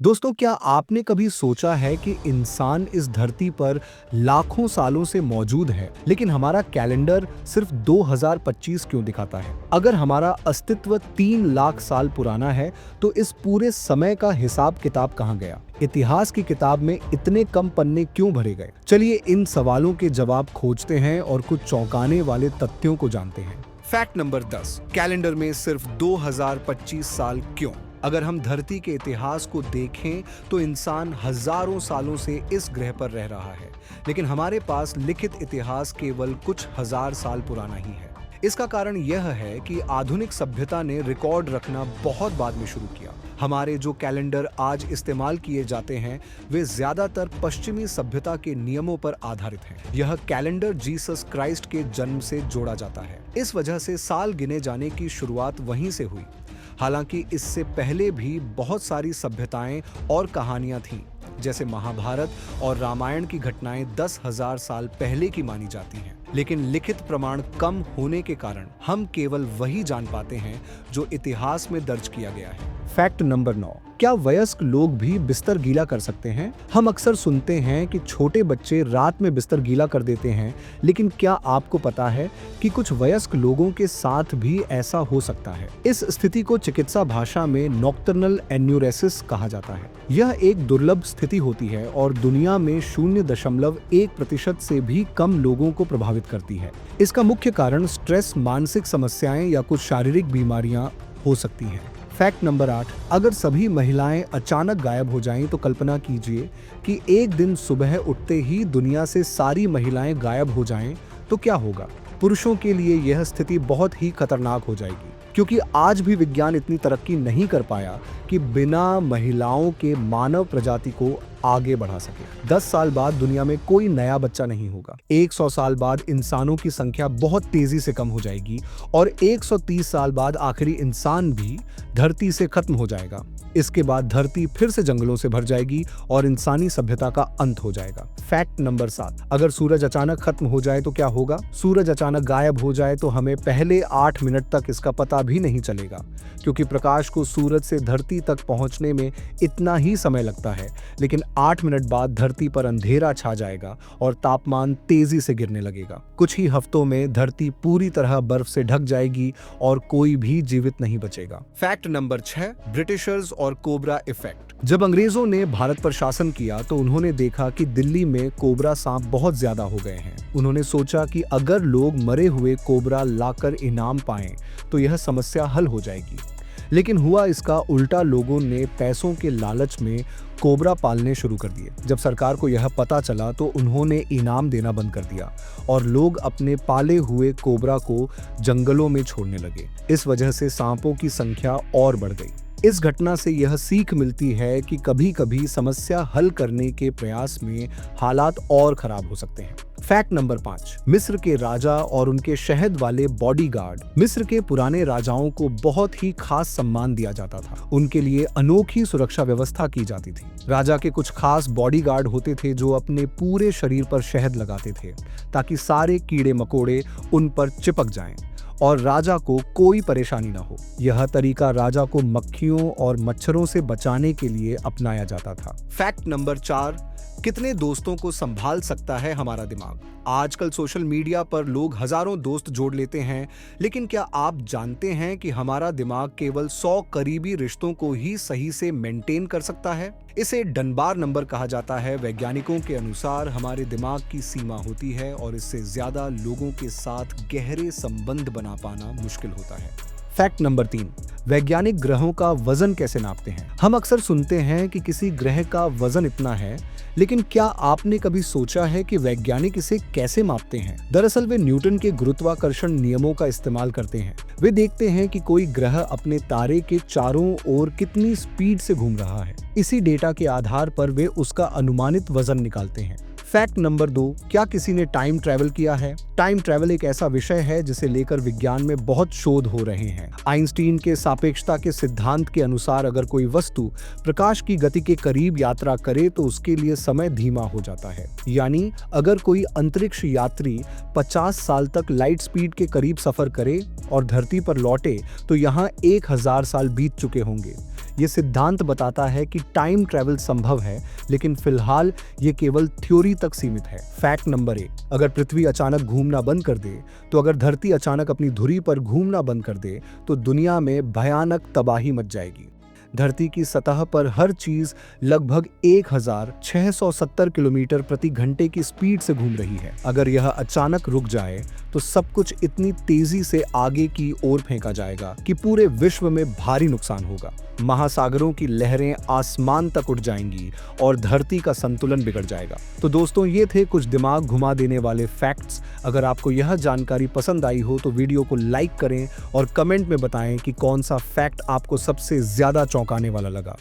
दोस्तों, क्या आपने कभी सोचा है कि इंसान इस धरती पर लाखों सालों से मौजूद है, लेकिन हमारा कैलेंडर सिर्फ 2025 क्यों दिखाता है? अगर हमारा अस्तित्व 3 लाख साल पुराना है, तो इस पूरे समय का हिसाब किताब कहाँ गया? इतिहास की किताब में इतने कम पन्ने क्यों भरे गए? चलिए इन सवालों के जवाब खोजते हैं और कुछ चौंकाने वाले तथ्यों को जानते हैं। फैक्ट नंबर 10, कैलेंडर में सिर्फ 2025 साल क्यों? अगर हम धरती के इतिहास को देखें तो इंसान हजारों सालों से इस ग्रह पर रह रहा है, लेकिन हमारे पास लिखित इतिहास केवल कुछ हजार साल पुराना ही है। इसका कारण यह है कि आधुनिक सभ्यता ने रिकॉर्ड रखना बहुत बाद में शुरू किया। हमारे जो कैलेंडर आज इस्तेमाल किए जाते हैं वे ज्यादातर पश्चिमी सभ्यता के नियमों पर आधारित हैं। यह कैलेंडर जीसस क्राइस्ट के जन्म से जोड़ा जाता है। इस वजह से साल गिने जाने की शुरुआत वहीं से हुई। हालांकि इससे पहले भी बहुत सारी सभ्यताएं और कहानियां थीं, जैसे महाभारत और रामायण की घटनाएं 10,000 साल पहले की मानी जाती हैं। लेकिन लिखित प्रमाण कम होने के कारण हम केवल वही जान पाते हैं जो इतिहास में दर्ज किया गया है। फैक्ट नंबर 9, क्या वयस्क लोग भी बिस्तर गीला कर सकते हैं? हम अक्सर सुनते हैं कि छोटे बच्चे रात में बिस्तर गीला कर देते हैं, लेकिन क्या आपको पता है कि कुछ वयस्क लोगों के साथ भी ऐसा हो सकता है? इस स्थिति को चिकित्सा भाषा में नॉक्टर्नल एन्यूरेसिस कहा जाता है। यह एक दुर्लभ स्थिति होती है और दुनिया में 0.1% से भी कम लोगों को प्रभावित करती है। इसका मुख्य कारण स्ट्रेस, मानसिक समस्याएं या कुछ शारीरिक बीमारियां हो सकती हैं। फैक्ट नंबर 8, अगर सभी महिलाएं अचानक गायब हो जाएं तो कल्पना कीजिए कि एक दिन सुबह उठते ही दुनिया से सारी महिलाएं गायब हो जाएं तो क्या होगा? पुरुषों के लिए यह स्थिति बहुत ही खतरनाक हो जाएगी, क्योंकि आज भी विज्ञान इतनी तरक्की नहीं कर पाया कि बिना महिलाओं के मानव प्रजाति को आगे बढ़ा सके। 10 साल बाद दुनिया में कोई नया बच्चा नहीं होगा। 100 साल बाद इंसानों की संख्या बहुत तेजी से कम हो जाएगी और 130 साल बाद आखिरी इंसान भी धरती से खत्म हो जाएगा। इसके बाद धरती फिर से जंगलों से भर जाएगी और इंसानी सभ्यता का अंत हो जाएगा। फैक्ट नंबर 7, अगर सूरज अचानक खत्म हो जाए तो क्या होगा? सूरज अचानक गायब हो जाए तो हमें पहले 8 मिनट तक इसका पता भी नहीं चलेगा, क्योंकि प्रकाश को सूरज से धरती तक पहुंचने में इतना ही समय लगता है। लेकिन 8 मिनट बाद धरती पर अंधेरा छा जाएगा और तापमान तेजी से गिरने लगेगा। कुछ ही हफ्तों में धरती पूरी तरह बर्फ से ढक जाएगी और कोई भी जीवित नहीं बचेगा। फैक्ट नंबर 6, ब्रिटिशर्स और कोबरा इफेक्ट। जब अंग्रेजों ने भारत पर शासन किया तो उन्होंने देखा कि दिल्ली में कोबरा सांप बहुत ज्यादा हो गए हैं। उन्होंने सोचा कि अगर लोग मरे हुए कोबरा लाकर इनाम पाएं तो यह समस्या हल हो जाएगी। लेकिन हुआ इसका उल्टा, लोगों ने पैसों के लालच में कोबरा पालने शुरू कर दिए। जब सरकार को यह पता चला तो उन्होंने इनाम देना बंद कर दिया और लोग अपने पाले हुए कोबरा को जंगलों में छोड़ने लगे। इस वजह से सांपों की संख्या और बढ़ गई। इस घटना से यह सीख मिलती है कि कभी-कभी समस्या हल करने के प्रयास में हालात और खराब हो सकते हैं। फैक्ट नंबर 5, मिस्र के राजा और उनके शहद वाले बॉडीगार्ड। मिस्र के पुराने राजाओं को बहुत ही खास सम्मान दिया जाता था। उनके लिए अनोखी सुरक्षा व्यवस्था की जाती थी। राजा के कुछ खास बॉडीगार्ड होते थे जो अपने पूरे शरीर पर शहद लगाते थे, ताकि सारे कीड़े मकोड़े उन पर चिपक जाएं और राजा को कोई परेशानी न हो। यह तरीका राजा को मक्खियों और मच्छरों से बचाने के लिए अपनाया जाता था। फैक्ट नंबर 4, कितने दोस्तों को संभाल सकता है हमारा दिमाग? आजकल सोशल मीडिया पर लोग हजारों दोस्त जोड़ लेते हैं, लेकिन क्या आप जानते हैं कि हमारा दिमाग केवल 100 करीबी रिश्तों को ही सही से मेंटेन कर सकता है? इसे डनबार नंबर कहा जाता है। वैज्ञानिकों के अनुसार हमारे दिमाग की सीमा होती है और इससे ज्यादा लोगों के साथ गहरे संबंध बना पाना मुश्किल होता है। फैक्ट नंबर 3, वैज्ञानिक ग्रहों का वजन कैसे नापते हैं? हम अक्सर सुनते हैं कि किसी ग्रह का वजन इतना है, लेकिन क्या आपने कभी सोचा है कि वैज्ञानिक इसे कैसे मापते हैं? दरअसल वे न्यूटन के गुरुत्वाकर्षण नियमों का इस्तेमाल करते हैं। वे देखते हैं कि कोई ग्रह अपने तारे के चारों ओर कितनी स्पीड से घूम रहा है। इसी डेटा के आधार पर वे उसका अनुमानित वजन निकालते हैं। फैक्ट नंबर 2, क्या किसी ने टाइम ट्रैवल किया है? टाइम ट्रैवल एक ऐसा विषय है जिसे लेकर विज्ञान में बहुत शोध हो रहे हैं। आइंस्टीन के सापेक्षता के सिद्धांत के अनुसार अगर कोई वस्तु प्रकाश की गति के करीब यात्रा करे तो उसके लिए समय धीमा हो जाता है। यानी अगर कोई अंतरिक्ष यात्री 50 साल तक लाइट स्पीड के करीब सफर करे और धरती पर लौटे तो यहाँ 1000 साल बीत चुके होंगे। ये सिद्धांत बताता है कि टाइम ट्रैवल संभव है, लेकिन फिलहाल ये केवल थ्योरी तक सीमित है। फैक्ट नंबर 1, अगर पृथ्वी अचानक घूमना बंद कर दे, तो अगर धरती अचानक अपनी धुरी पर घूमना बंद कर दे, तो दुनिया में भयानक तबाही मच जाएगी। धरती की सतह पर हर चीज लगभग 1670 किलोमीटर प्रति घंटे की स्पीड से घूम रही है। अगर यह अचानक रुक जाए तो सब कुछ इतनी तेजी से आगे की ओर फेंका जाएगा कि पूरे विश्व में भारी नुकसान होगा। महासागरों की लहरें आसमान तक उठ जाएंगी और धरती का संतुलन बिगड़ जाएगा। तो दोस्तों, ये थे कुछ दिमाग घुमा देने वाले फैक्ट्स। अगर आपको यह जानकारी पसंद आई हो तो वीडियो को लाइक करें और कमेंट में बताएं कि कौन सा फैक्ट आपको सबसे ज्यादा चौंकाने वाला लगा।